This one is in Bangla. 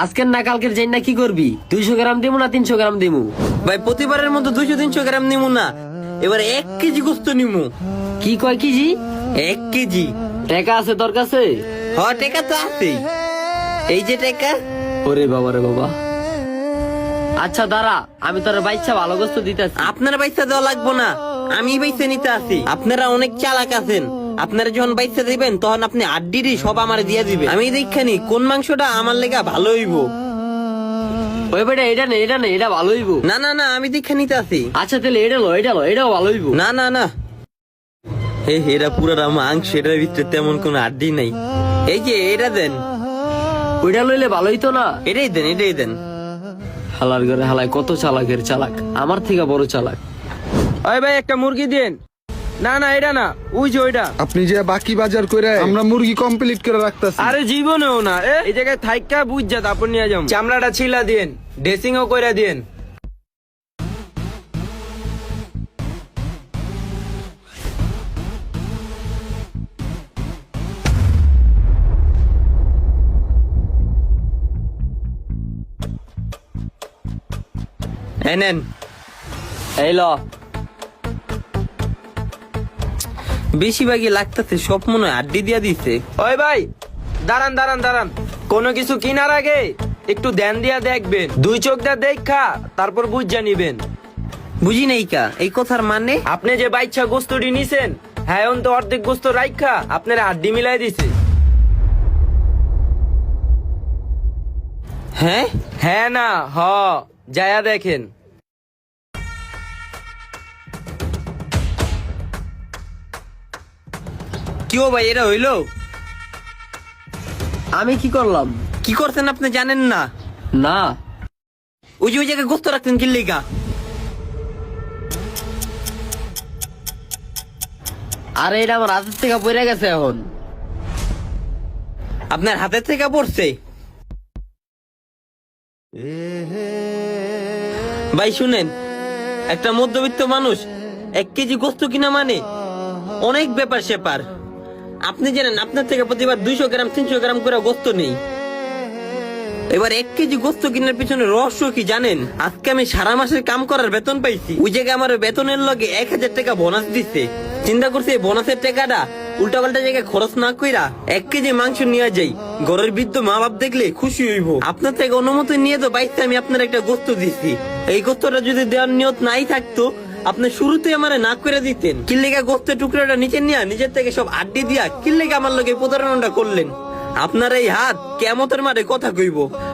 আজকের না কালকের যাই না কি করবি? 200 গ্রাম দিমু না 300 গ্রাম দিমু? ভাই প্রতিবারের মতো 200-300 গ্রাম নিমু না, এবার 1 কেজি গোস্ত নিমু। কি কয় কেজি? 1 কেজি। টাকা আছে তোর কাছে? টাকা তো আছে, এই যে টাকা। ওরে বাবা রে বাবা। আচ্ছা দাঁড়া, আমি তোর বাইচ্ছা ভালো গোস্ত দিতেছি। আপনার বাইসা দেওয়া লাগবো না, আমি বাইসা নিতে আসি। আপনারা অনেক চালাক আছেন, আপনারা যখন বাইসা দিবেন তখন আপনি আড্ডিরই সব আমার দিয়ে দিবেন। আমি দেখানি কোন মাংসটা আমার লেগা ভালো হইব। ওই বেটা এটা নে, এটা নে, এটা ভালো হইব। না না না, আমি দেখা নিতে আসি। আচ্ছা তাহলে এটা লো, এটা লো, এটাও ভালো হইব। না না না, এরা পুরা মাংস, এটার ভিতরে তেমন কোনো আড্ডি নাই। এই যে এটা দেন। ওইটা লইলে ভালো হইতো না? এটাই দেন, এটাই দেন। হালার ঘরে হালায় কত চালাকের চালাক, আমার থেকে বড় চালাক। ওই ভাই একটা মুরগি দেন। না না এটা না, ওই যে ওইটা। আপনি যে বাকি বাজার করে আমরা মুরগি কমপ্লিট করে রাখতেছি। আরে জীবনেও না, এই জায়গায় থাইকা বুঝা তারপর নিয়ে যাম। চামড়াটা ছিলা দেন, ড্রেসিংও কইরা দেন। নেন। এই ল। বেশিরভাগই লাগতেছে, সব মনে হয় আড্ডি দিয়া দিছে। ওই ভাই দাঁড়ান দাঁড়ান দাঁড়ান, কোনো কিছু কিনার আগে একটু ধ্যান দিয়া দেখবেন, 2 চোখ দিয়ে দেখা তারপর বুঝা নিবেন। বুঝি নাই কা এই কথার মানে? আপনি যে বাইচ্ছা গোস্তটি নিছেন, হ্যাঁ এখন তো অর্ধেক গোস্ত রাইখা আপনার আড্ডি মিলাই দিছে। হ্যাঁ হ্যাঁ না হ, যায়া দেখেন। কি ও ভাই, এটা হইলো? আমি কি করলাম? কি করছেন আপনি জানেন না? না। ওই যে ওই জায়গায় গোস্ত রাখতেন কি লেগা? আরে এটা আমার হাতের থেকে পড়ে গেছে এখন। আপনার হাতের থেকে পড়ছে? ভাই শুনেন, একটা মধ্যবিত্ত মানুষ 1 কেজি গোস্ত কিনা মানে অনেক ব্যাপার স্যাপার। আপনি জানেন আপনার থেকে প্রতিবার 200 গ্রাম 300 গ্রাম করে গোস্ত নেই। এবার 1 কেজি গোস্ত কেনার পিছনে রহস্য কি জানেন? আজকে আমি সারা মাসের কাম করার বেতন পাইছি, ওই জায়গায় আমার বেতনের লগে 1000 টাকা বোনাস দিচ্ছে। চিন্তা করছি এই বোনাসের টাকাটা উল্টাপাল্টা জায়গায় খরচ না কইরা 1 কেজি মাংস নিয়ে যাই, ঘরের বৃদ্ধ মা বাপ দেখলে খুশি হইব। আপনার থেকে অনুমতি নিয়ে তো বাইতে আমি আপনার একটা গোস্ত দিচ্ছি। এই গোস্তটা যদি দেওয়ার নিয়ত নাই থাকতো আপনি শুরুতে আমারে না করে দিতেন। কিল্লেগা গোস্তের টুকরাটা নিচে নিয়ে নিজের থেকে সব আড্ডি দিয়া কিল্লেগা আমার লগে প্রতারণাটা করলেন। আপনার এই হাত কিয়ামতের মাঠে কথা কইব।